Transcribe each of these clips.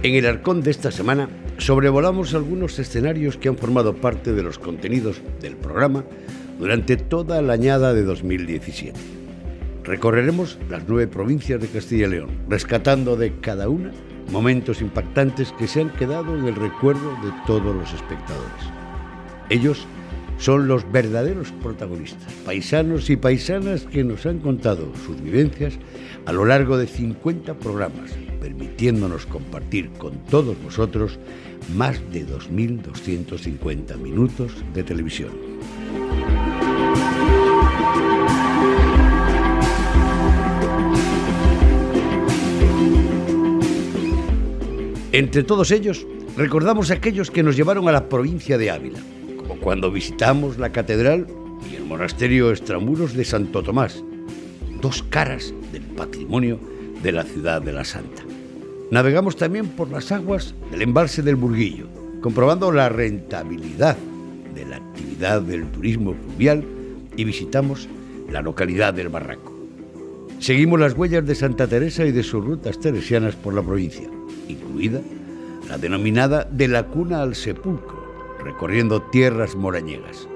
En el Arcón de esta semana sobrevolamos algunos escenarios que han formado parte de los contenidos del programa durante toda la añada de 2017. Recorreremos las 9 provincias de Castilla y León, rescatando de cada una momentos impactantes que se han quedado en el recuerdo de todos los espectadores. Ellos son los verdaderos protagonistas, paisanos y paisanas que nos han contado sus vivencias a lo largo de 50 programas, permitiéndonos compartir con todos vosotros más de 2.250 minutos de televisión. Entre todos ellos, recordamos a aquellos que nos llevaron a la provincia de Ávila, como cuando visitamos la catedral y el monasterio extramuros de Santo Tomás, dos caras del patrimonio de la ciudad de la Santa. Navegamos también por las aguas del embalse del Burguillo, comprobando la rentabilidad de la actividad del turismo fluvial, y visitamos la localidad del Barranco. Seguimos las huellas de Santa Teresa y de sus rutas teresianas por la provincia, incluida la denominada de la cuna al sepulcro, recorriendo tierras morañegas.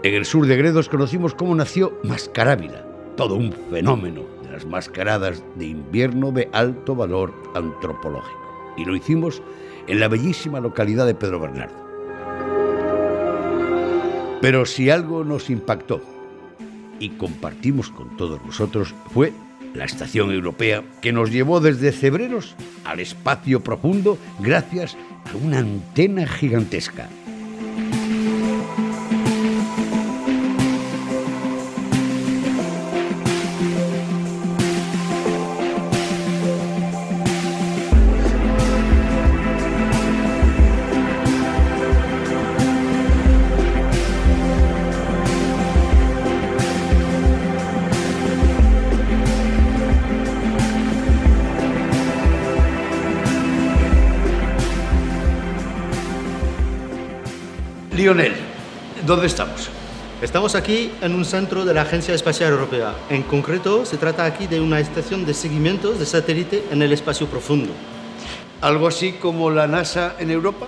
En el sur de Gredos conocimos cómo nació Mascarávila, todo un fenómeno de las mascaradas de invierno de alto valor antropológico. Y lo hicimos en la bellísima localidad de Pedro Bernardo. Pero si algo nos impactó y compartimos con todos vosotros fue la estación europea que nos llevó desde Cebreros al espacio profundo gracias a una antena gigantesca. Lionel, ¿dónde estamos? Estamos aquí en un centro de la Agencia Espacial Europea. En concreto, se trata aquí de una estación de seguimiento de satélite en el espacio profundo. ¿Algo así como la NASA en Europa?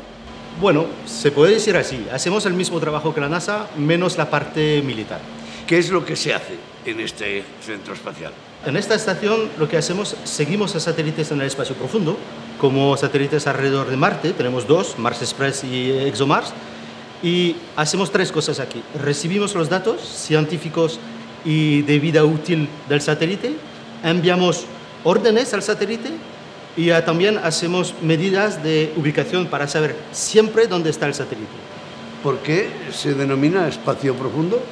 Bueno, se puede decir así. Hacemos el mismo trabajo que la NASA, menos la parte militar. ¿Qué es lo que se hace en este centro espacial? En esta estación lo que hacemos, seguimos a satélites en el espacio profundo, como satélites alrededor de Marte. Tenemos 2, Mars Express y ExoMars. Y hacemos 3 cosas aquí. Recibimos los datos científicos y de vida útil del satélite, enviamos órdenes al satélite y también hacemos medidas de ubicación para saber siempre dónde está el satélite. ¿Por qué se denomina espacio profundo?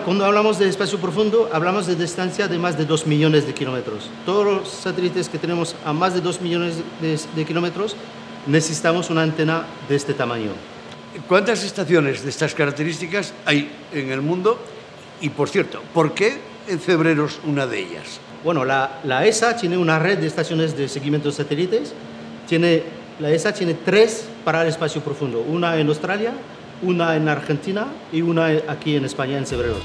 Cuando hablamos de espacio profundo, hablamos de distancia de más de 2 millones de kilómetros. Todos los satélites que tenemos a más de 2 millones de kilómetros necesitamos una antena de este tamaño. ¿Cuántas estaciones de estas características hay en el mundo? Y, por cierto, ¿por qué en Cebreros una de ellas? Bueno, la ESA tiene una red de estaciones de seguimiento de satélites. La ESA tiene 3 para el espacio profundo. Una en Australia, una en Argentina y una aquí en España, en Cebreros.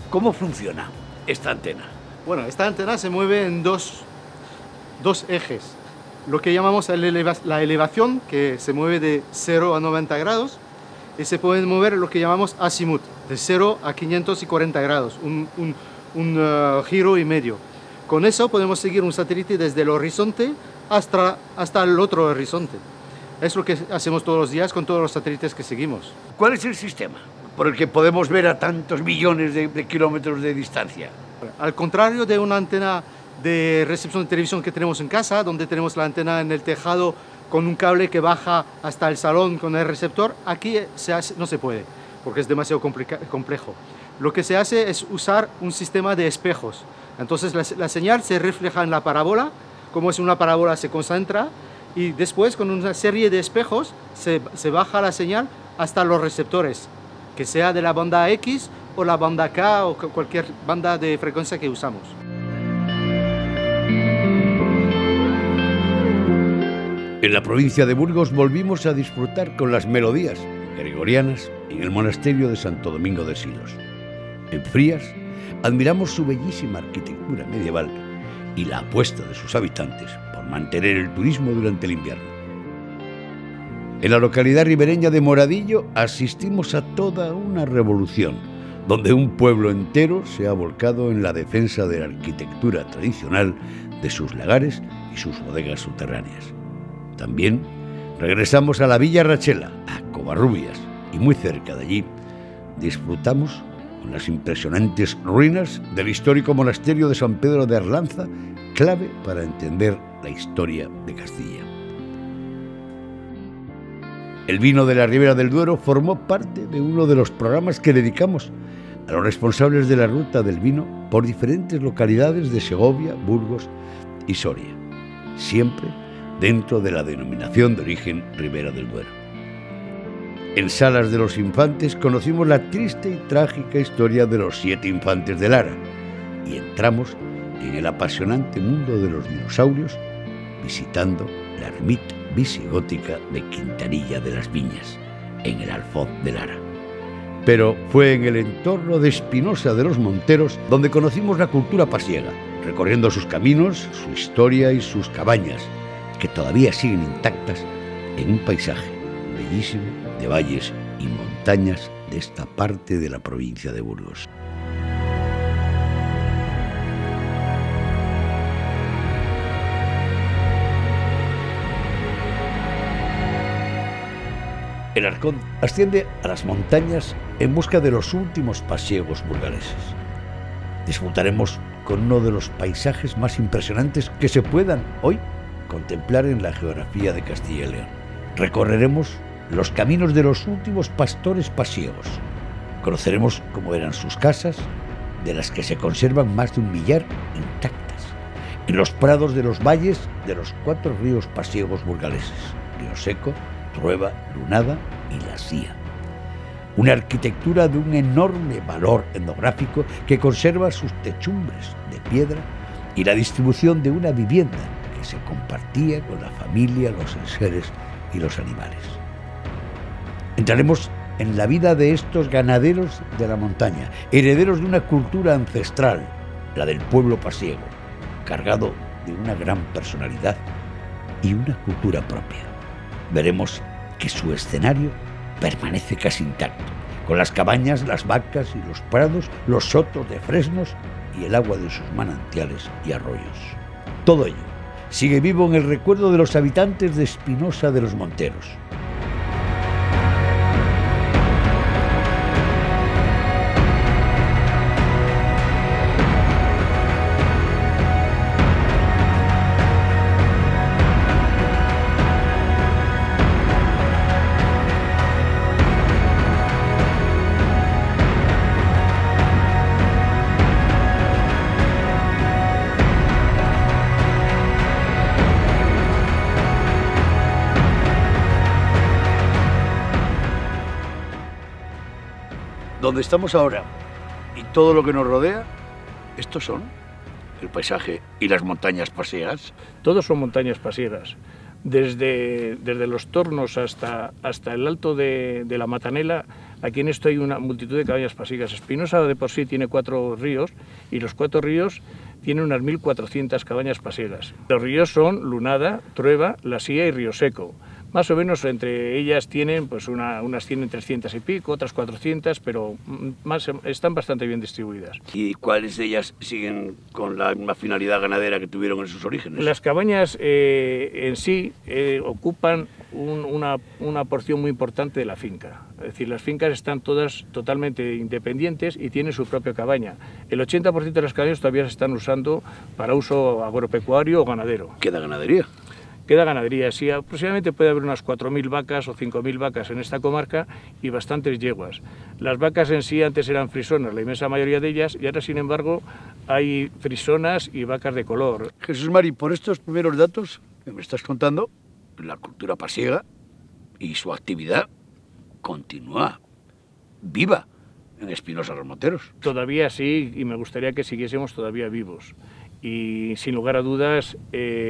¿Cómo funciona esta antena? Bueno, esta antena se mueve en dos ejes. Lo que llamamos la elevación, que se mueve de 0 a 90 grados, y se puede mover lo que llamamos azimut, de 0 a 540 grados, un giro y medio. Con eso podemos seguir un satélite desde el horizonte hasta el otro horizonte. Es lo que hacemos todos los días con todos los satélites que seguimos. ¿Cuál es el sistema por el que podemos ver a tantos millones de kilómetros de distancia? Al contrario de una antena de recepción de televisión que tenemos en casa, donde tenemos la antena en el tejado con un cable que baja hasta el salón con el receptor. Aquí no se puede, porque es demasiado complejo. Lo que se hace es usar un sistema de espejos. Entonces la señal se refleja en la parábola, como es una parábola se concentra, y después con una serie de espejos se baja la señal hasta los receptores, que sea de la banda X o la banda K o cualquier banda de frecuencia que usamos. En la provincia de Burgos volvimos a disfrutar con las melodías gregorianas en el monasterio de Santo Domingo de Silos. En Frías admiramos su bellísima arquitectura medieval y la apuesta de sus habitantes por mantener el turismo durante el invierno. En la localidad ribereña de Moradillo asistimos a toda una revolución, donde un pueblo entero se ha volcado en la defensa de la arquitectura tradicional de sus lagares y sus bodegas subterráneas. También regresamos a la Villa Rachela, a Covarrubias, y muy cerca de allí disfrutamos con las impresionantes ruinas del histórico monasterio de San Pedro de Arlanza, clave para entender la historia de Castilla. El vino de la Ribera del Duero formó parte de uno de los programas que dedicamos a los responsables de la ruta del vino por diferentes localidades de Segovia, Burgos y Soria, siempre dentro de la denominación de origen Ribera del Duero. En Salas de los Infantes conocimos la triste y trágica historia de los 7 infantes de Lara y entramos en el apasionante mundo de los dinosaurios visitando la ermita visigótica de Quintanilla de las Viñas, en el Alfoz de Lara. Pero fue en el entorno de Espinosa de los Monteros donde conocimos la cultura pasiega, recorriendo sus caminos, su historia y sus cabañas, que todavía siguen intactas en un paisaje bellísimo de valles y montañas de esta parte de la provincia de Burgos. El Arcón asciende a las montañas en busca de los últimos pasiegos burgaleses. Disfrutaremos con uno de los paisajes más impresionantes que se puedan hoy contemplar en la geografía de Castilla y León. Recorreremos los caminos de los últimos pastores pasiegos. Conoceremos cómo eran sus casas, de las que se conservan más de 1 millar intactas, en los prados de los valles de los 4 ríos pasiegos burgaleses: Río Seco, Trueba, Lunada y La Sía. Una arquitectura de un enorme valor etnográfico que conserva sus techumbres de piedra y la distribución de una vivienda que se compartía con la familia, los enseres y los animales. Entraremos en la vida de estos ganaderos de la montaña, herederos de una cultura ancestral, la del pueblo pasiego, cargado de una gran personalidad y una cultura propia. Veremos que su escenario permanece casi intacto, con las cabañas, las vacas y los prados, los sotos de fresnos y el agua de sus manantiales y arroyos. Todo ello sigue vivo en el recuerdo de los habitantes de Espinosa de los Monteros. Donde estamos ahora y todo lo que nos rodea, estos son el paisaje y las montañas pasiegas. Todos son montañas pasiegas. Desde los Tornos hasta el alto de la Matanela, aquí en esto hay una multitud de cabañas pasiegas. Espinosa de por sí tiene 4 ríos y los 4 ríos tienen unas 1.400 cabañas pasiegas. Los ríos son Lunada, Trueba, La Sía y Río Seco. Más o menos entre ellas tienen, pues unas tienen 300 y pico, otras 400, pero están bastante bien distribuidas. ¿Y cuáles de ellas siguen con la misma finalidad ganadera que tuvieron en sus orígenes? Las cabañas en sí ocupan una porción muy importante de la finca. Es decir, las fincas están todas totalmente independientes y tienen su propia cabaña. El 80% de las cabañas todavía se están usando para uso agropecuario o ganadero. ¿Queda ganadería? Queda ganadería, sí, aproximadamente puede haber unas 4.000 vacas o 5.000 vacas en esta comarca y bastantes yeguas. Las vacas en sí antes eran frisonas, la inmensa mayoría de ellas, y ahora, sin embargo, hay frisonas y vacas de color. Jesús Mari, por estos primeros datos que me estás contando, la cultura pasiega y su actividad continúa viva en Espinosa los Monteros. Todavía sí, y me gustaría que siguiésemos todavía vivos. Y sin lugar a dudas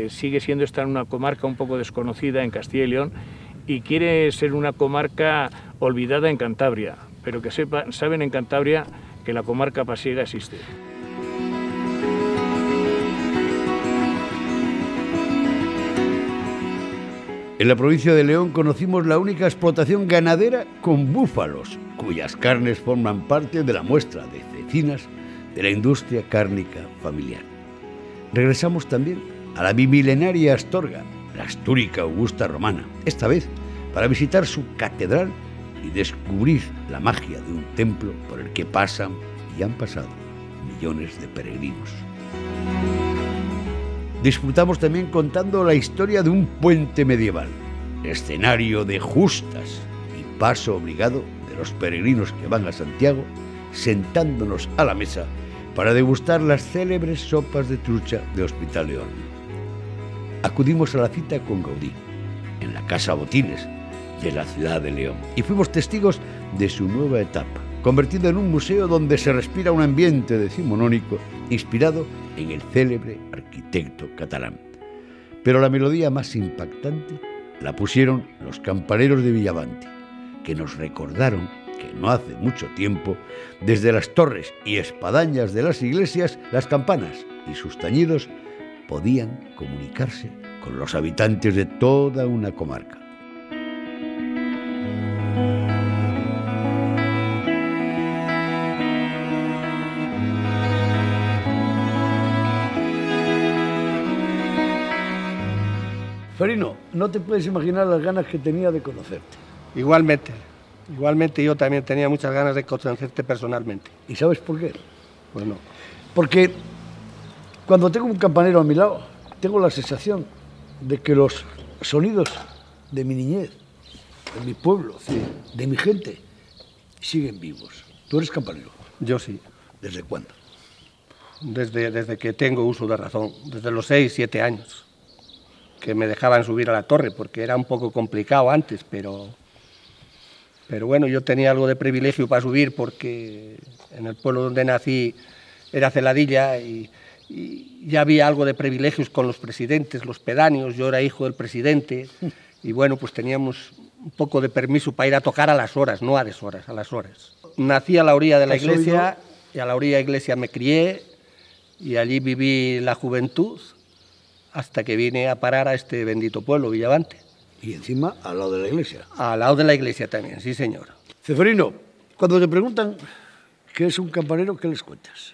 sigue siendo esta una comarca un poco desconocida en Castilla y León y quiere ser una comarca olvidada en Cantabria, pero que saben en Cantabria que la comarca pasiega existe. En la provincia de León conocimos la única explotación ganadera con búfalos, cuyas carnes forman parte de la muestra de cecinas de la industria cárnica familiar. Regresamos también a la bimilenaria Astorga, la Astúrica Augusta romana, esta vez para visitar su catedral y descubrir la magia de un templo por el que pasan y han pasado millones de peregrinos. Disfrutamos también contando la historia de un puente medieval, escenario de justas y paso obligado de los peregrinos que van a Santiago, sentándonos a la mesa para degustar las célebres sopas de trucha de Hospital de Horno. Acudimos a la cita con Gaudí, en la Casa Botines de la ciudad de León, y fuimos testigos de su nueva etapa, convertida en un museo donde se respira un ambiente decimonónico inspirado en el célebre arquitecto catalán. Pero la melodía más impactante la pusieron los campaneros de Villavante, que nos recordaron que no hace mucho tiempo, desde las torres y espadañas de las iglesias, las campanas y sus tañidos podían comunicarse con los habitantes de toda una comarca. Ferino, no te puedes imaginar las ganas que tenía de conocerte. Igualmente yo también tenía muchas ganas de conocerte personalmente. ¿Y sabes por qué? Pues no. Porque cuando tengo un campanero a mi lado, tengo la sensación de que los sonidos de mi niñez, de mi pueblo, de mi gente, siguen vivos. ¿Tú eres campanero? Yo sí. ¿Desde cuándo? Desde que tengo uso de razón, desde los 6, 7 años, que me dejaban subir a la torre, porque era un poco complicado antes, pero bueno, yo tenía algo de privilegio para subir porque en el pueblo donde nací era Celadilla y ya había algo de privilegios con los presidentes, los pedáneos, yo era hijo del presidente y bueno, pues teníamos un poco de permiso para ir a tocar a las horas, no a deshoras, a las horas. Nací a la orilla de la iglesia y a la orilla de la iglesia me crié y allí viví la juventud hasta que vine a parar a este bendito pueblo, Villavante. Y encima, al lado de la iglesia. Al lado de la iglesia también, sí señor. Ceferino, cuando te preguntan qué es un campanero, ¿qué les cuentas?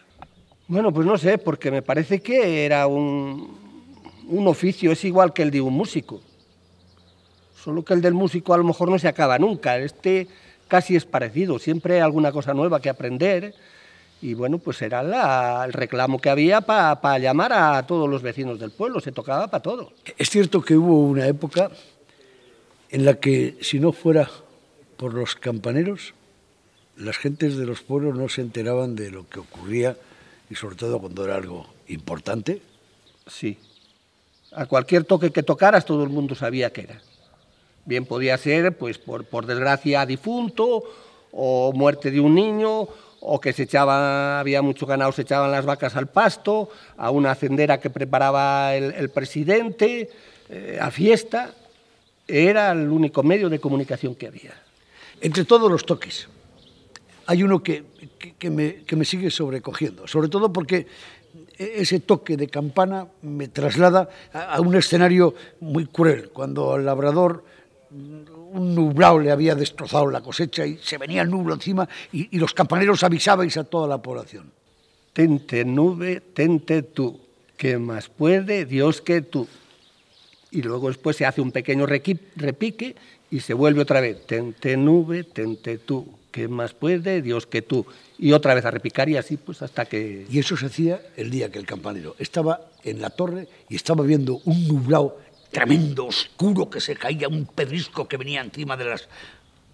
Bueno, pues no sé, porque me parece que era un oficio, es igual que el de un músico. Solo que el del músico a lo mejor no se acaba nunca, este casi es parecido, siempre hay alguna cosa nueva que aprender. Y bueno, pues era el reclamo que había para llamar a todos los vecinos del pueblo, se tocaba para todo. Es cierto que hubo una época en la que, si no fuera por los campaneros, las gentes de los pueblos no se enteraban de lo que ocurría, y sobre todo cuando era algo importante. Sí. A cualquier toque que tocaras, todo el mundo sabía qué era. Bien podía ser, pues, por desgracia, difunto, o muerte de un niño, o que había mucho ganado, se echaban las vacas al pasto, a una hacendera que preparaba el presidente, a fiesta. Era el único medio de comunicación que había. Entre todos los toques, hay uno que me sigue sobrecogiendo, sobre todo porque ese toque de campana me traslada a un escenario muy cruel, cuando al labrador un nublado le había destrozado la cosecha y se venía el nublo encima y los campaneros avisabais a toda la población. Tente nube, tente tú, que más puede Dios que tú. Y luego después se hace un pequeño repique y se vuelve otra vez. Tente nube, tente tú, que más puede Dios que tú. Y otra vez a repicar y así pues hasta que... Y eso se hacía el día que el campanero estaba en la torre y estaba viendo un nublado tremendo, oscuro, que se caía, un pedrisco que venía encima de las...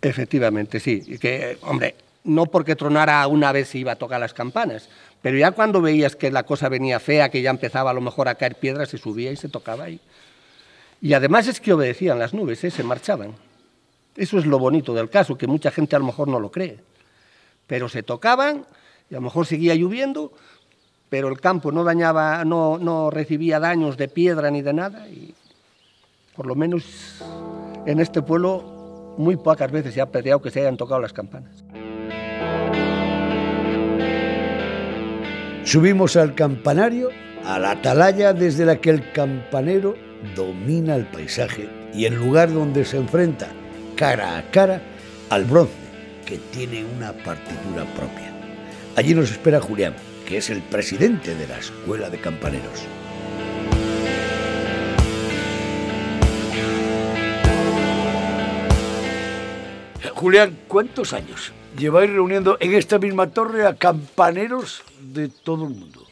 Efectivamente, sí. Y que, hombre, no porque tronara una vez se iba a tocar las campanas, pero ya cuando veías que la cosa venía fea, que ya empezaba a lo mejor a caer piedras, se subía y se tocaba ahí. Y además es que obedecían las nubes, se marchaban. Eso es lo bonito del caso, que mucha gente a lo mejor no lo cree. Pero se tocaban y a lo mejor seguía lloviendo, pero el campo no dañaba, no recibía daños de piedra ni de nada. Y por lo menos en este pueblo muy pocas veces se ha peleado que se hayan tocado las campanas. Subimos al campanario, a la atalaya desde la que el campanero domina el paisaje y el lugar donde se enfrenta cara a cara al bronce, que tiene una partitura propia. Allí nos espera Julián, que es el presidente de la Escuela de Campaneros. Julián, ¿cuántos años lleváis reuniendo en esta misma torre a campaneros de todo el mundo?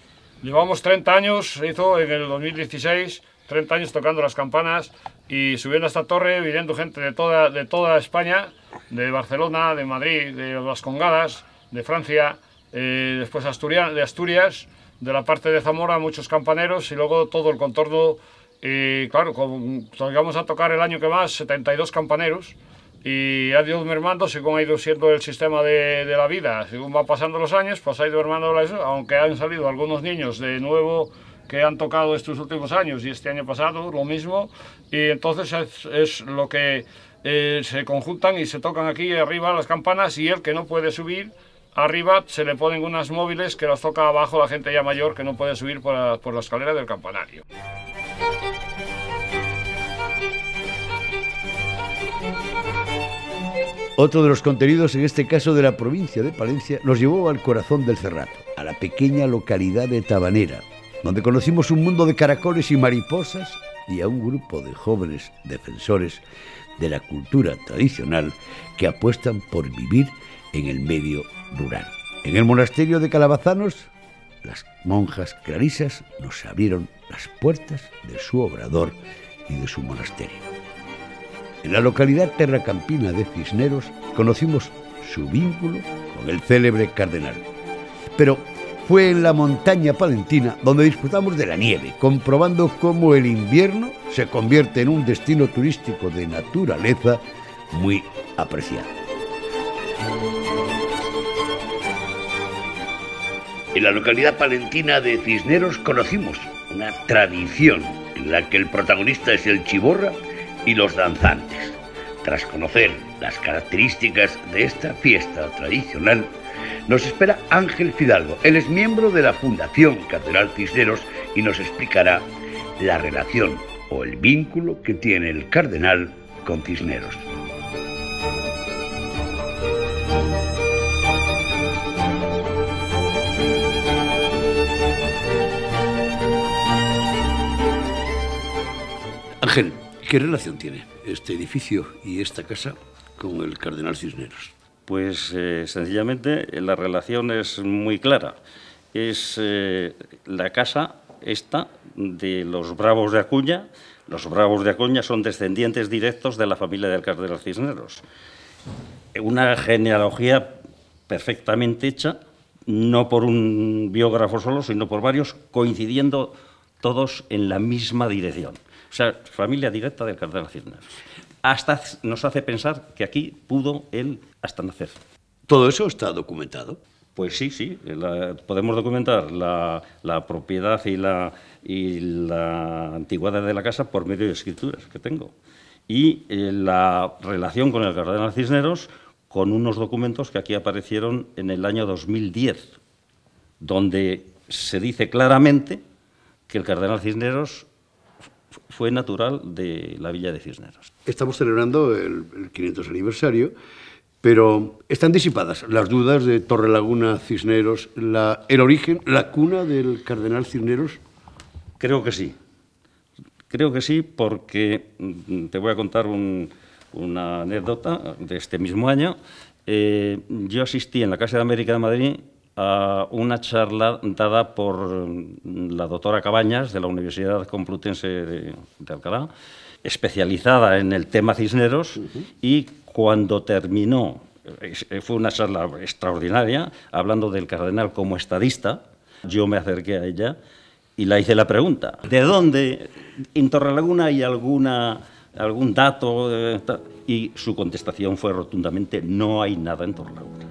Llevamos 30 años, se hizo en el 2016, 30 años tocando las campanas y subiendo a esta torre, viniendo gente de toda España, de Barcelona, de Madrid, de las Congadas, de Francia, después de Asturias, de la parte de Zamora, muchos campaneros y luego todo el contorno. Y claro, llegamos a tocar el año que más 72 campaneros. Y ha ido mermando según ha ido siendo el sistema de la vida. Según van pasando los años, pues ha ido mermando eso, aunque han salido algunos niños de nuevo que han tocado estos últimos años y este año pasado lo mismo. Y entonces es lo que se conjuntan y se tocan aquí arriba las campanas, y el que no puede subir arriba se le ponen unas móviles que las toca abajo la gente ya mayor que no puede subir por la escalera del campanario. Otro de los contenidos, en este caso de la provincia de Palencia, nos llevó al corazón del Cerrato, a la pequeña localidad de Tabanera, donde conocimos un mundo de caracoles y mariposas y a un grupo de jóvenes defensores de la cultura tradicional que apuestan por vivir en el medio rural. En el monasterio de Calabazanos, las monjas clarisas nos abrieron las puertas de su obrador y de su monasterio. En la localidad terracampina de Cisneros conocimos su vínculo con el célebre cardenal. Pero fue en la montaña palentina donde disfrutamos de la nieve, comprobando cómo el invierno se convierte en un destino turístico de naturaleza muy apreciado. En la localidad palentina de Cisneros conocimos una tradición en la que el protagonista es el chiborra y los danzantes. Tras conocer las características de esta fiesta tradicional, nos espera Ángel Fidalgo. Él es miembro de la Fundación Cardenal Cisneros y nos explicará la relación o el vínculo que tiene el cardenal con Cisneros. Ángel, ¿qué relación tiene este edificio y esta casa con el cardenal Cisneros? Pues sencillamente la relación es muy clara. Es la casa esta de los Bravos de Acuña. Los Bravos de Acuña son descendientes directos de la familia del cardenal Cisneros. Una genealogía perfectamente hecha, no por un biógrafo solo, sino por varios, coincidiendo todos en la misma dirección. O sea, familia directa del cardenal Cisneros. Hasta nos hace pensar que aquí pudo él hasta nacer. ¿Todo eso está documentado? Pues sí, podemos documentar la propiedad y la antigüedad de la casa por medio de escrituras que tengo. Y la relación con el cardenal Cisneros con unos documentos que aquí aparecieron en el año 2010, donde se dice claramente que el cardenal Cisneros fue natural de la villa de Cisneros. Estamos celebrando el 500 aniversario, pero están disipadas las dudas de Torrelaguna, Cisneros, el origen, la cuna del cardenal Cisneros. Creo que sí. Creo que sí, porque te voy a contar una anécdota de este mismo año. Yo asistí en la Casa de América de Madrid a una charla dada por la doctora Cabañas de la Universidad Complutense de Alcalá, especializada en el tema Cisneros, y cuando terminó, fue una charla extraordinaria, hablando del cardenal como estadista, yo me acerqué a ella y le hice la pregunta: ¿de dónde en Torrelaguna hay algún dato? Y su contestación fue rotundamente: no hay nada en Torrelaguna.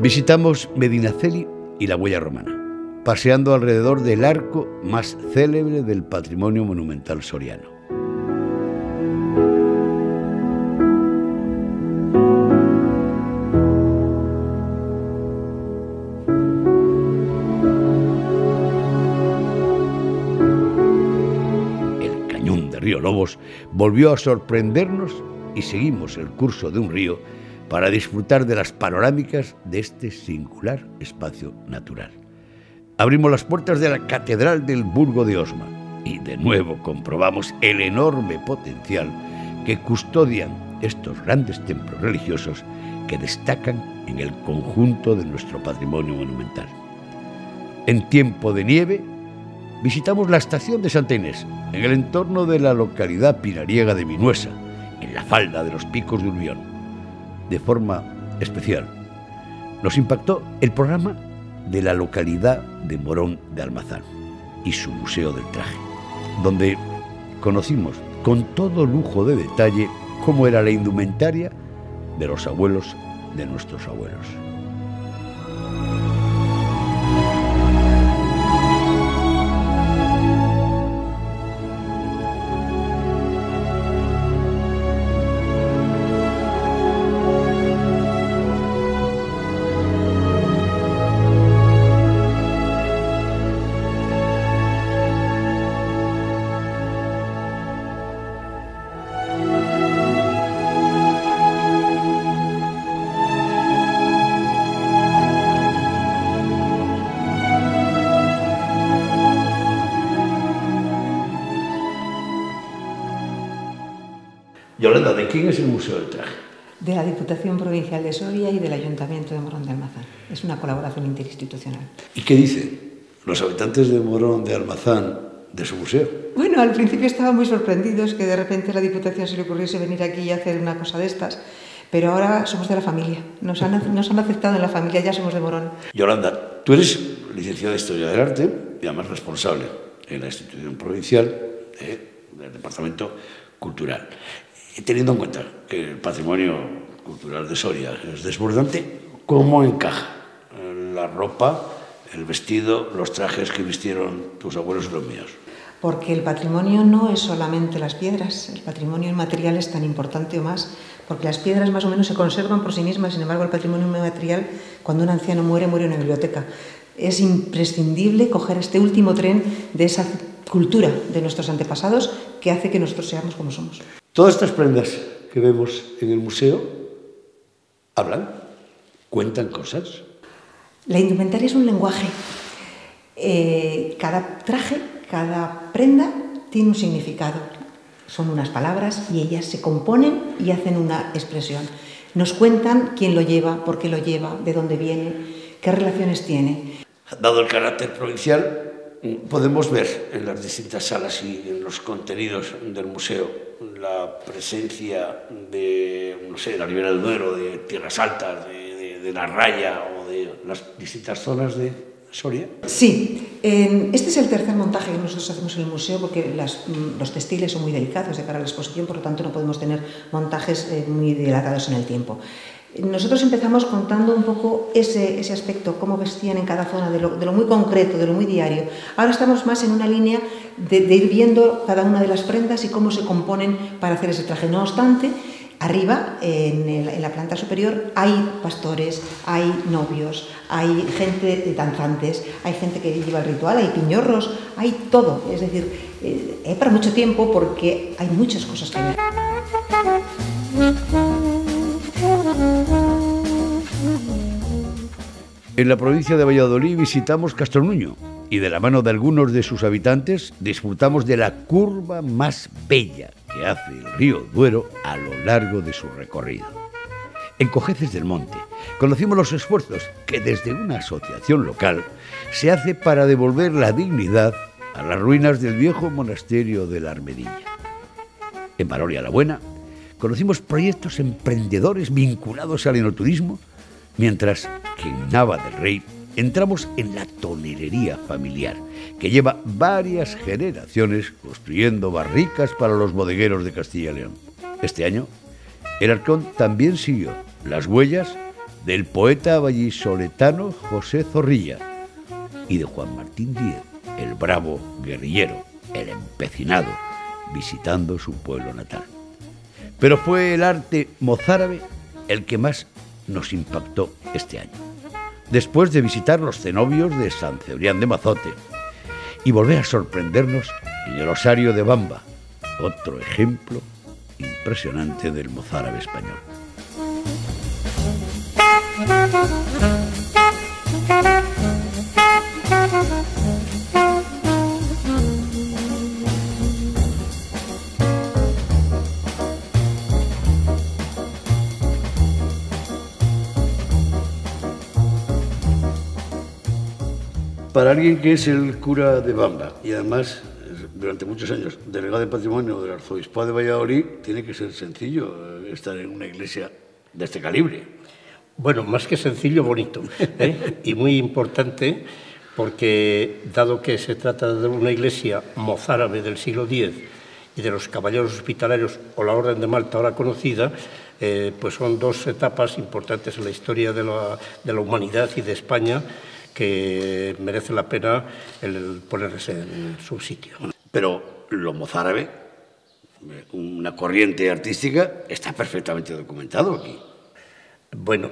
Visitamos Medinaceli y la Huella Romana, paseando alrededor del arco más célebre del patrimonio monumental soriano. El cañón de Río Lobos volvió a sorprendernos y seguimos el curso de un río para disfrutar de las panorámicas de este singular espacio natural. Abrimos las puertas de la Catedral del Burgo de Osma y de nuevo comprobamos el enorme potencial que custodian estos grandes templos religiosos que destacan en el conjunto de nuestro patrimonio monumental. En tiempo de nieve, visitamos la estación de Santa Inés, en el entorno de la localidad pinariega de Vinuesa, en la falda de los Picos de Urbión. De forma especial, nos impactó el programa de la localidad de Morón de Almazán y su Museo del Traje, donde conocimos con todo lujo de detalle cómo era la indumentaria de los abuelos de nuestros abuelos. Yolanda, ¿de quién es el Museo del Traje? De la Diputación Provincial de Soria y del Ayuntamiento de Morón de Almazán. Es una colaboración interinstitucional. ¿Y qué dicen los habitantes de Morón de Almazán de su museo? Bueno, al principio estaban muy sorprendidos que de repente a la Diputación se le ocurriese venir aquí y hacer una cosa de estas, pero ahora somos de la familia. Nos han aceptado en la familia, ya somos de Morón. Yolanda, tú eres licenciada en Historia del Arte y además responsable en la institución provincial del Departamento Cultural. Y teniendo en cuenta que el patrimonio cultural de Soria es desbordante, ¿cómo encaja la ropa, el vestido, los trajes que vistieron tus abuelos y los míos? Porque el patrimonio no es solamente las piedras, el patrimonio inmaterial es tan importante o más, porque las piedras más o menos se conservan por sí mismas, sin embargo el patrimonio inmaterial, cuando un anciano muere en una biblioteca. Es imprescindible coger este último tren de esa cultura de nuestros antepasados que hace que nosotros seamos como somos. Todas estas prendas que vemos en el museo hablan, cuentan cosas. La indumentaria es un lenguaje. Cada traje, cada prenda tiene un significado. Son unas palabras y ellas se componen y hacen una expresión. Nos cuentan quién lo lleva, por qué lo lleva, de dónde viene, qué relaciones tiene. Dado el carácter provincial, podemos ver en las distintas salas y en los contenidos del museo la presencia de, no sé, de la Ribera del Duero, de Tierras Altas, de la Raya o de las distintas zonas de Soria. Sí, este es el tercer montaje que nosotros hacemos en el museo porque los textiles son muy delicados de cara a la exposición, por lo tanto no podemos tener montajes muy dilatados en el tiempo. Nosotros empezamos contando un poco ese aspecto, cómo vestían en cada zona, de lo muy concreto, de lo muy diario. Ahora estamos más en una línea de ir viendo cada una de las prendas y cómo se componen para hacer ese traje. No obstante, arriba, en la planta superior, hay pastores, hay novios, hay gente danzantes, hay gente que lleva el ritual, hay piñorros, hay todo. Es decir, hay para mucho tiempo porque hay muchas cosas que ver. En la provincia de Valladolid visitamos Castronuño y de la mano de algunos de sus habitantes disfrutamos de la curva más bella que hace el río Duero a lo largo de su recorrido. En Cojeces del Monte conocimos los esfuerzos que desde una asociación local se hace para devolver la dignidad a las ruinas del viejo monasterio de la Armedilla. En Barolia la Buena conocimos proyectos emprendedores vinculados al enoturismo, mientras que en Nava del Rey entramos en la tonelería familiar, que lleva varias generaciones construyendo barricas para los bodegueros de Castilla y León. Este año, el Arcón también siguió las huellas del poeta vallisoletano José Zorrilla y de Juan Martín Díez, el bravo guerrillero, el empecinado, visitando su pueblo natal. Pero fue el arte mozárabe el que más nos impactó este año, después de visitar los cenobios de San Cebrián de Mazote y volver a sorprendernos en el Osario de Bamba, otro ejemplo impresionante del mozárabe español. Para alguien que es el cura de Bamba y además durante muchos años delegado de patrimonio del Arzobispado de Valladolid, tiene que ser sencillo estar en una iglesia de este calibre. Bueno, más que sencillo, bonito, ¿eh? Y muy importante, porque dado que se trata de una iglesia mozárabe del siglo X y de los caballeros hospitalarios o la Orden de Malta ahora conocida, pues son dos etapas importantes en la historia de la humanidad y de España, que merece la pena el ponerse en su sitio. Pero lo mozárabe, una corriente artística, está perfectamente documentado aquí. Bueno,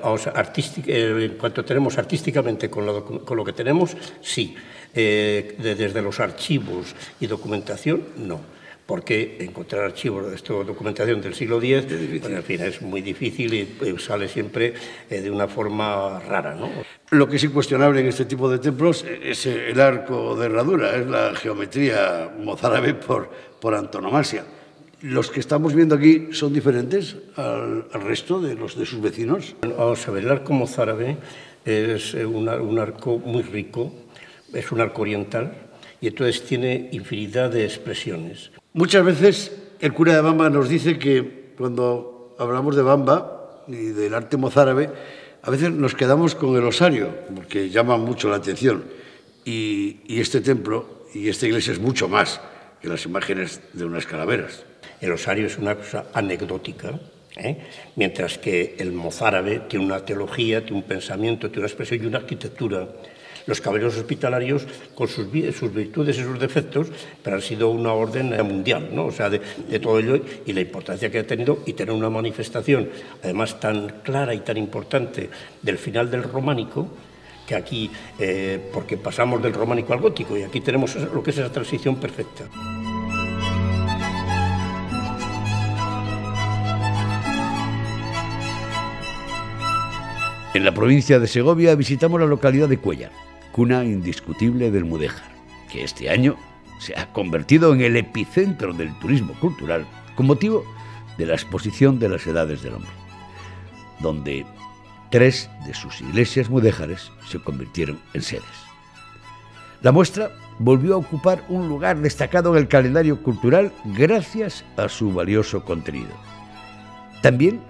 en cuanto tenemos artísticamente con lo que tenemos, sí. Desde los archivos y documentación, no. Porque encontrar archivos de esta documentación del siglo X, pues, en fin, es muy difícil y sale siempre de una forma rara, ¿no? Lo que es incuestionable en este tipo de templos es el arco de herradura, es la geometría mozárabe por antonomasia. ¿Los que estamos viendo aquí son diferentes al resto de los de sus vecinos? Vamos a ver, el arco mozárabe es un arco muy rico, es un arco oriental y entonces tiene infinidad de expresiones. Muchas veces el cura de Bamba nos dice que cuando hablamos de Bamba y del arte mozárabe, a veces nos quedamos con el osario, porque llama mucho la atención. Y este templo y esta iglesia es mucho más que las imágenes de unas calaveras. El osario es una cosa anecdótica, mientras que el mozárabe tiene una teología, tiene un pensamiento, tiene una expresión y una arquitectura. Los caballeros hospitalarios, con sus virtudes y sus defectos, pero han sido una orden mundial, ¿no? O sea, de todo ello y la importancia que ha tenido y tener una manifestación, además tan clara y tan importante del final del románico, que aquí, porque pasamos del románico al gótico y aquí tenemos lo que es esa transición perfecta. En la provincia de Segovia visitamos la localidad de Cuéllar, cuna indiscutible del mudéjar, que este año se ha convertido en el epicentro del turismo cultural con motivo de la exposición de las edades del hombre, donde 3 de sus iglesias mudéjares se convirtieron en sedes. La muestra volvió a ocupar un lugar destacado en el calendario cultural gracias a su valioso contenido. También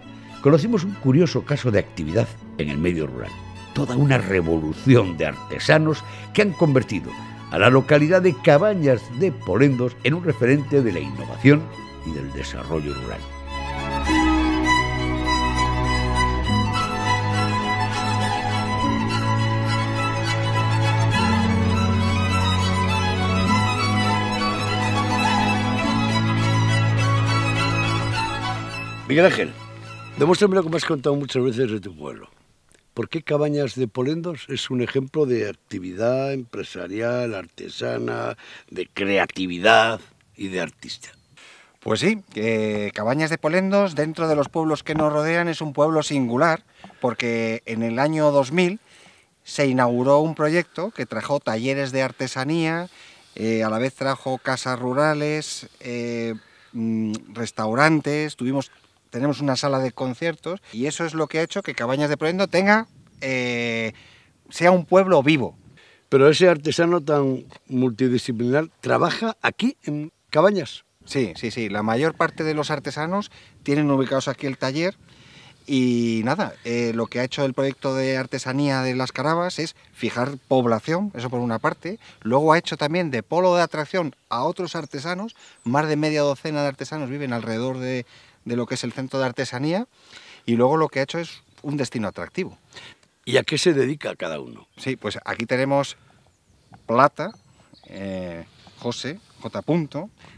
conocimos un curioso caso de actividad en el medio rural. Toda una revolución de artesanos que han convertido a la localidad de Cabañas de Polendos en un referente de la innovación y del desarrollo rural. Miguel Ángel, demuéstrame lo que me has contado muchas veces de tu pueblo. ¿Por qué Cabañas de Polendos es un ejemplo de actividad empresarial, artesana, de creatividad y de artista? Pues sí, Cabañas de Polendos, dentro de los pueblos que nos rodean, es un pueblo singular, porque en el año 2000 se inauguró un proyecto que trajo talleres de artesanía, a la vez trajo casas rurales, restaurantes, tenemos una sala de conciertos, y eso es lo que ha hecho que Cabañas de Polendos sea un pueblo vivo. Pero ese artesano tan multidisciplinar trabaja aquí en Cabañas. Sí, la mayor parte de los artesanos tienen ubicados aquí el taller. Y nada, lo que ha hecho el proyecto de artesanía de Las Carabas es fijar población, eso por una parte. Luego ha hecho también de polo de atracción a otros artesanos. Más de media docena de artesanos viven alrededor de lo que es el centro de artesanía. Y luego lo que ha hecho es un destino atractivo. ¿Y a qué se dedica cada uno? Sí, pues aquí tenemos plata, José, J.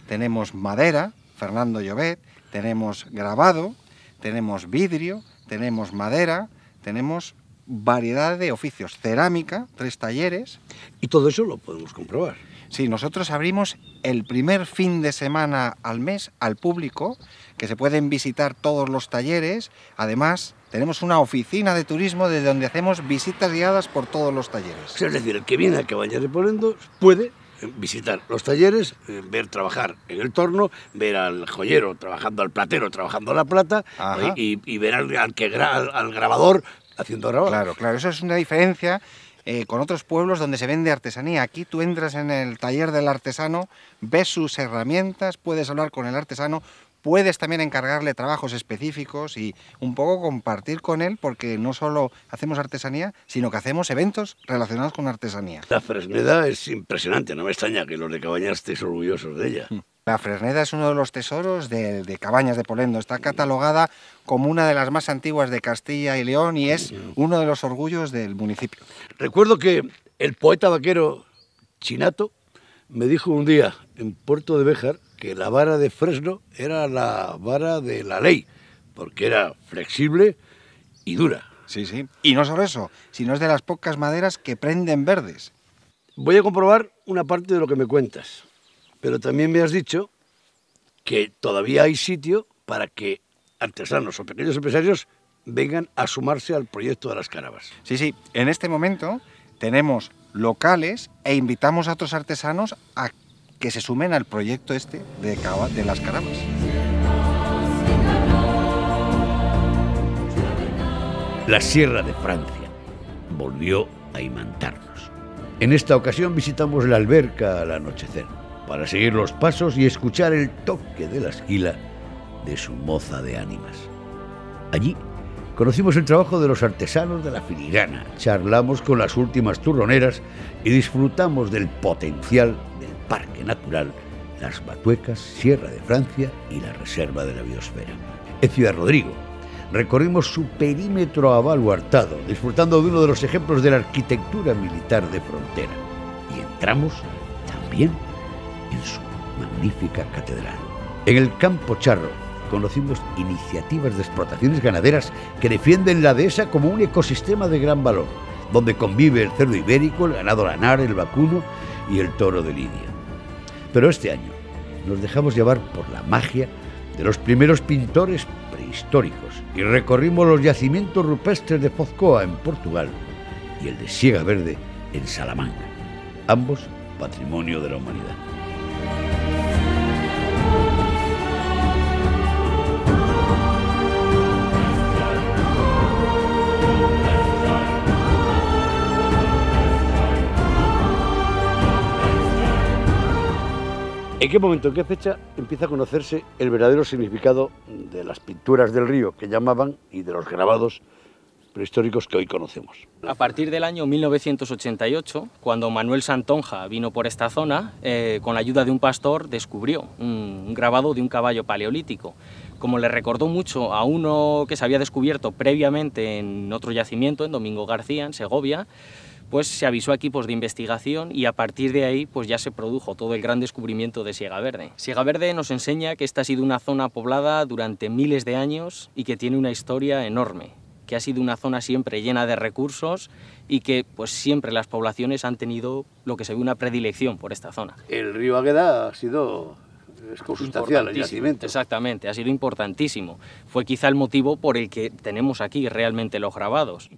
Tenemos madera, Fernando Llobet, tenemos grabado, tenemos vidrio, tenemos madera, tenemos variedad de oficios, cerámica, 3 talleres. Y todo eso lo podemos comprobar. Sí, nosotros abrimos el primer fin de semana al mes al público, que se pueden visitar todos los talleres. Además, tenemos una oficina de turismo desde donde hacemos visitas guiadas por todos los talleres. Es decir, el que viene a Cabañas de Polendos puede visitar los talleres, ver trabajar en el torno, ver al joyero trabajando, al platero trabajando la plata y ver al grabador haciendo grabado. Claro, eso es una diferencia con otros pueblos donde se vende artesanía. Aquí tú entras en el taller del artesano, ves sus herramientas, puedes hablar con el artesano, puedes también encargarle trabajos específicos y un poco compartir con él, porque no solo hacemos artesanía, sino que hacemos eventos relacionados con artesanía. La Fresneda es impresionante, no me extraña que los de Cabañas estéis orgullosos de ella. La Fresneda es uno de los tesoros de Cabañas de Polendos. Está catalogada como una de las más antiguas de Castilla y León y es uno de los orgullos del municipio. Recuerdo que el poeta vaquero Chinato me dijo un día en Puerto de Béjar que la vara de Fresno era la vara de la ley, porque era flexible y dura. Sí. Y no solo eso, sino es de las pocas maderas que prenden verdes. Voy a comprobar una parte de lo que me cuentas, pero también me has dicho que todavía hay sitio para que artesanos o pequeños empresarios vengan a sumarse al proyecto de Las Carabas. Sí, en este momento tenemos locales e invitamos a otros artesanos a que se sumen al proyecto de Las Carabas. La Sierra de Francia volvió a imantarnos. En esta ocasión visitamos la alberca al anochecer para seguir los pasos y escuchar el toque de la esquila de su moza de ánimas. Allí conocimos el trabajo de los artesanos de la filigrana, charlamos con las últimas turroneras y disfrutamos del potencial del Parque Natural, las Batuecas, Sierra de Francia y la Reserva de la Biosfera. En Ciudad Rodrigo recorrimos su perímetro abaluartado, disfrutando de uno de los ejemplos de la arquitectura militar de frontera. Y entramos también en su magnífica catedral. En el Campo Charro conocimos iniciativas de explotaciones ganaderas que defienden la dehesa como un ecosistema de gran valor, donde convive el cerdo ibérico, el ganado lanar, el vacuno y el toro de Lidia. Pero este año nos dejamos llevar por la magia de los primeros pintores prehistóricos y recorrimos los yacimientos rupestres de Fozcoa en Portugal y el de Siega Verde en Salamanca, ambos patrimonio de la humanidad. ¿En qué momento, en qué fecha empieza a conocerse el verdadero significado de las pinturas del río que llamaban y de los grabados prehistóricos que hoy conocemos? A partir del año 1988, cuando Manuel Santonja vino por esta zona, con la ayuda de un pastor descubrió un grabado de un caballo paleolítico. Como le recordó mucho a uno que se había descubierto previamente en otro yacimiento, en Domingo García, en Segovia, pues se avisó a equipos de investigación y a partir de ahí pues ya se produjo todo el gran descubrimiento de Siega Verde. Siega Verde nos enseña que esta ha sido una zona poblada durante miles de años y que tiene una historia enorme, que ha sido una zona siempre llena de recursos y que pues siempre las poblaciones han tenido lo que se ve una predilección por esta zona. El río Águeda ha sido consustancial el yacimiento. Exactamente, ha sido importantísimo. Fue quizá el motivo por el que tenemos aquí realmente los grabados.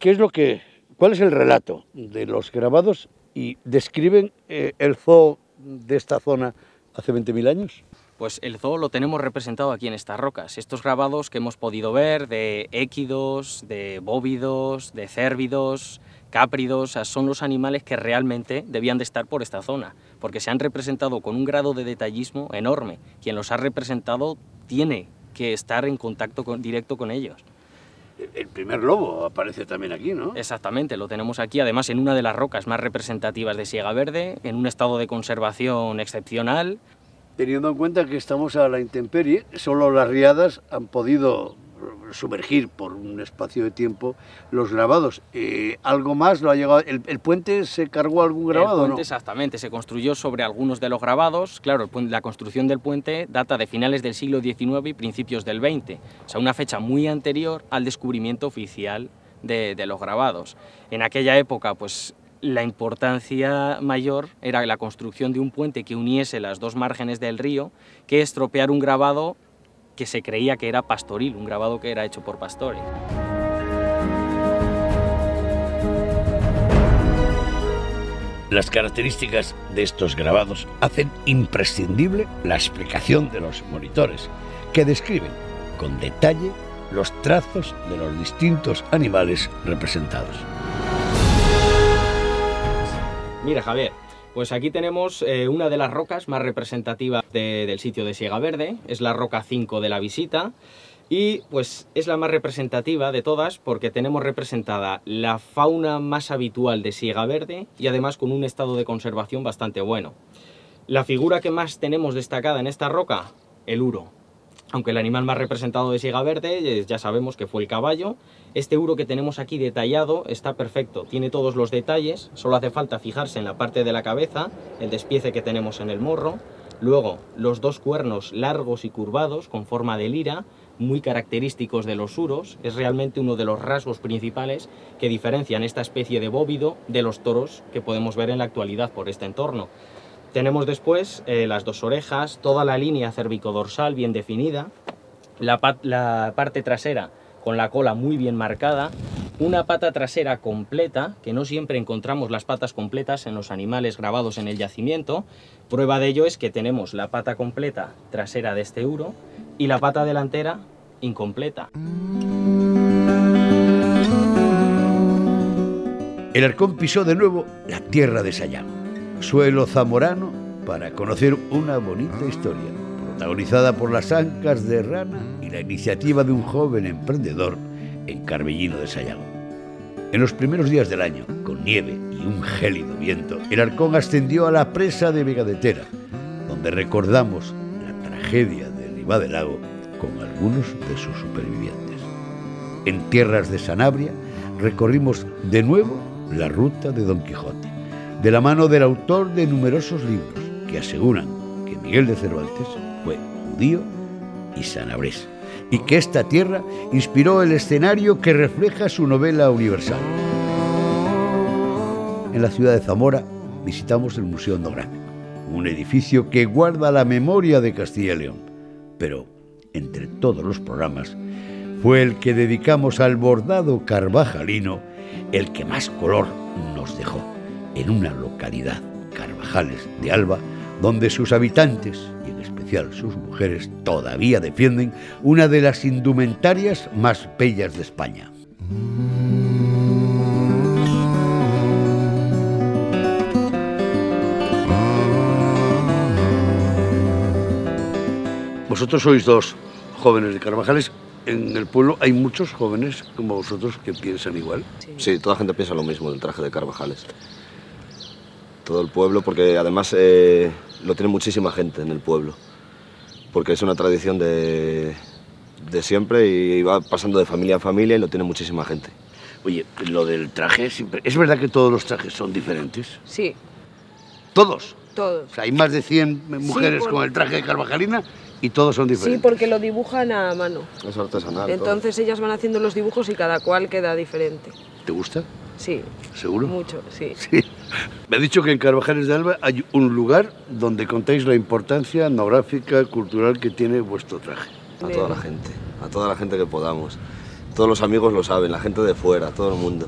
¿Cuál es el relato de los grabados y describen el zoo de esta zona hace 20.000 años? Pues el zoo lo tenemos representado aquí en estas rocas. Estos grabados que hemos podido ver de équidos, de bóvidos, de cérvidos, cápridos, son los animales que realmente debían de estar por esta zona, porque se han representado con un grado de detallismo enorme. Quien los ha representado tiene que estar en contacto directo con ellos. El primer lobo aparece también aquí, ¿no? Exactamente, lo tenemos aquí, además en una de las rocas más representativas de Siega Verde, en un estado de conservación excepcional. Teniendo en cuenta que estamos a la intemperie, solo las riadas han podido sumergir por un espacio de tiempo los grabados. ¿Algo más lo ha llegado? ¿El puente se cargó algún grabado? El puente, ¿no? exactamente, se construyó sobre algunos de los grabados. Claro, la construcción del puente data de finales del siglo XIX y principios del XX, o sea, una fecha muy anterior al descubrimiento oficial de los grabados. En aquella época, pues la importancia mayor era la construcción de un puente que uniese las dos márgenes del río que estropear un grabado que se creía que era pastoril, un grabado que era hecho por pastores. Las características de estos grabados hacen imprescindible la explicación de los monitores, que describen con detalle los trazos de los distintos animales representados. Mira, Javier, pues aquí tenemos una de las rocas más representativas del sitio de Siega Verde, es la roca 5 de la visita, y pues es la más representativa de todas porque tenemos representada la fauna más habitual de Siega Verde y además con un estado de conservación bastante bueno. La figura que más tenemos destacada en esta roca, el uro. Aunque el animal más representado de Siega Verde ya sabemos que fue el caballo, este uro que tenemos aquí detallado está perfecto, tiene todos los detalles, solo hace falta fijarse en la parte de la cabeza, el despiece que tenemos en el morro, luego los dos cuernos largos y curvados con forma de lira, muy característicos de los uros, es realmente uno de los rasgos principales que diferencian esta especie de bóvido de los toros que podemos ver en la actualidad por este entorno. Tenemos después las dos orejas, toda la línea cervicodorsal bien definida, la parte trasera con la cola muy bien marcada, una pata trasera completa, que no siempre encontramos las patas completas en los animales grabados en el yacimiento. Prueba de ello es que tenemos la pata completa trasera de este uro y la pata delantera incompleta. El Arcón pisó de nuevo la tierra de Sayán, suelo zamorano, para conocer una bonita historia, protagonizada por las ancas de rana y la iniciativa de un joven emprendedor en Carbellino de Sayán. En los primeros días del año, con nieve y un gélido viento, el Arcón ascendió a la presa de Vegadetera, donde recordamos la tragedia de Ribadelago con algunos de sus supervivientes. En tierras de Sanabria recorrimos de nuevo la ruta de Don Quijote, de la mano del autor de numerosos libros que aseguran que Miguel de Cervantes fue judío y sanabrés, y que esta tierra inspiró el escenario que refleja su novela universal. En la ciudad de Zamora visitamos el Museo Etnográfico, un edificio que guarda la memoria de Castilla y León, pero entre todos los programas fue el que dedicamos al bordado carvajalino el que más color nos dejó, en una localidad, Carvajales de Alba, donde sus habitantes, y en especial sus mujeres, todavía defienden una de las indumentarias más bellas de España. Vosotros sois dos jóvenes de Carvajales. En el pueblo hay muchos jóvenes como vosotros que piensan igual. Sí, toda la gente piensa lo mismo del traje de Carvajales. Todo el pueblo, porque además lo tiene muchísima gente en el pueblo, porque es una tradición de siempre y va pasando de familia en familia y lo tiene muchísima gente. Oye, lo del traje, ¿es verdad que todos los trajes son diferentes? Sí. ¿Todos? Todos. O sea, hay más de 100 mujeres con el traje de Carvajalina y todos son diferentes. Sí, porque lo dibujan a mano. Es artesanal. Entonces ellas van haciendo los dibujos y cada cual queda diferente. ¿Te gusta? Sí. ¿Seguro? Mucho, sí. Sí. Me ha dicho que en Carvajales de Alba hay un lugar donde contáis la importancia etnográfica, cultural que tiene vuestro traje. A toda la gente que podamos. Todos los amigos lo saben, la gente de fuera, todo el mundo.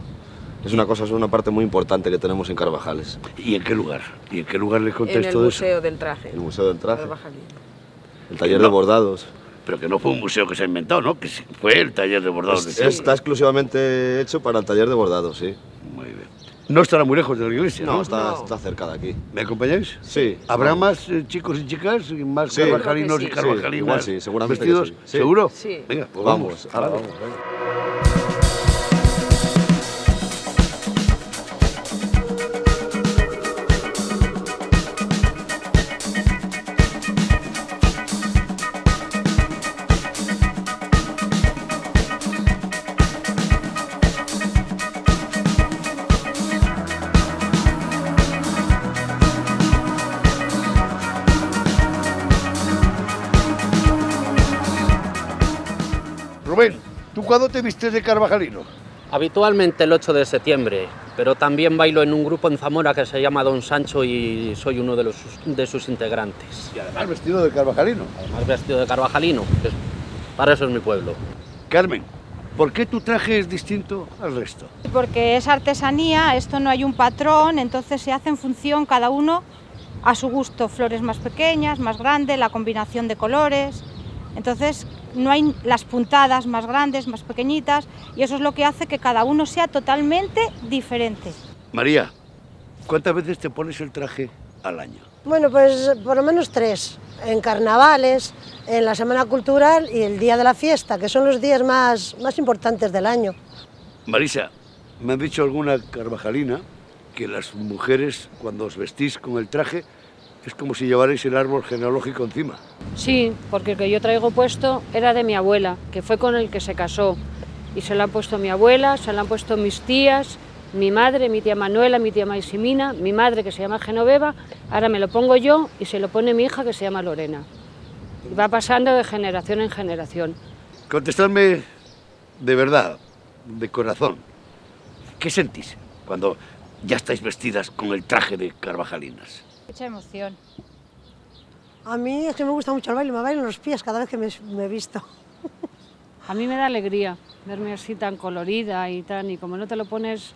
Es una parte muy importante que tenemos en Carvajales. ¿Y en qué lugar? ¿Y en qué lugar les contáis todo eso? En el Museo del Traje. El Museo del Traje. Carvajalina. El taller de bordados. Pero que no fue un museo que se ha inventado, ¿no? Que fue el taller de bordados. Está exclusivamente hecho para el taller de bordados, sí. Muy bien. No estará muy lejos de la iglesia, ¿no? No, está cerca de aquí. ¿Me acompañáis? Sí. ¿Habrá más chicos y chicas? ¿Más carvajalinos y carvajalinas? Igual sí, seguramente ¿Vestidos? que sí. ¿Seguro? Sí. Venga, pues vamos. Ahora vamos. Rubén, ¿tú cuándo te vistes de carvajalino? Habitualmente el 8 de septiembre, pero también bailo en un grupo en Zamora que se llama Don Sancho y soy uno de sus integrantes. Y además vestido de carvajalino. Además vestido de carvajalino, para eso es mi pueblo. Carmen, ¿por qué tu traje es distinto al resto? Porque es artesanía, esto no hay un patrón, entonces se hace en función cada uno a su gusto, flores más pequeñas, más grandes, la combinación de colores, entonces no hay las puntadas más grandes, más pequeñitas, y eso es lo que hace que cada uno sea totalmente diferente. María, ¿cuántas veces te pones el traje al año? Bueno, pues por lo menos 3, en carnavales, en la Semana Cultural y el día de la fiesta, que son los días más importantes del año. Marisa, me han dicho alguna carvajalina que las mujeres, cuando os vestís con el traje, es como si llevarais el árbol genealógico encima. Sí, porque el que yo traigo puesto era de mi abuela, que fue con el que se casó. Y se lo han puesto mi abuela, se lo han puesto mis tías, mi madre, mi tía Manuela, mi tía Maisimina, mi madre que se llama Genoveva, ahora me lo pongo yo y se lo pone mi hija que se llama Lorena. Y va pasando de generación en generación. Contestadme de verdad, de corazón. ¿Qué sentís cuando ya estáis vestidas con el traje de carvajalinas? Mucha emoción. A mí es que me gusta mucho el baile, me bailan los pies cada vez que me visto. A mí me da alegría verme así tan colorida y como no te lo pones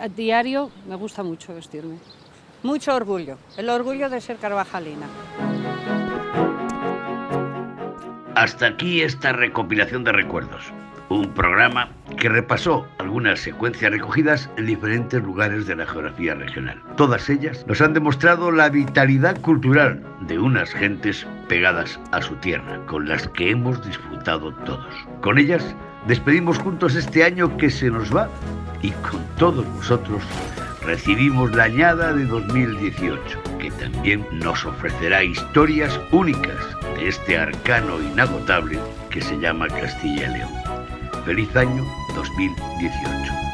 a diario, me gusta mucho vestirme. Mucho orgullo, el orgullo de ser carvajalina. Hasta aquí esta recopilación de recuerdos. Un programa que repasó algunas secuencias recogidas en diferentes lugares de la geografía regional. Todas ellas nos han demostrado la vitalidad cultural de unas gentes pegadas a su tierra, con las que hemos disfrutado todos. Con ellas despedimos juntos este año que se nos va y con todos vosotros recibimos la añada de 2018, que también nos ofrecerá historias únicas de este arcano inagotable que se llama Castilla y León. ¡Feliz año 2018!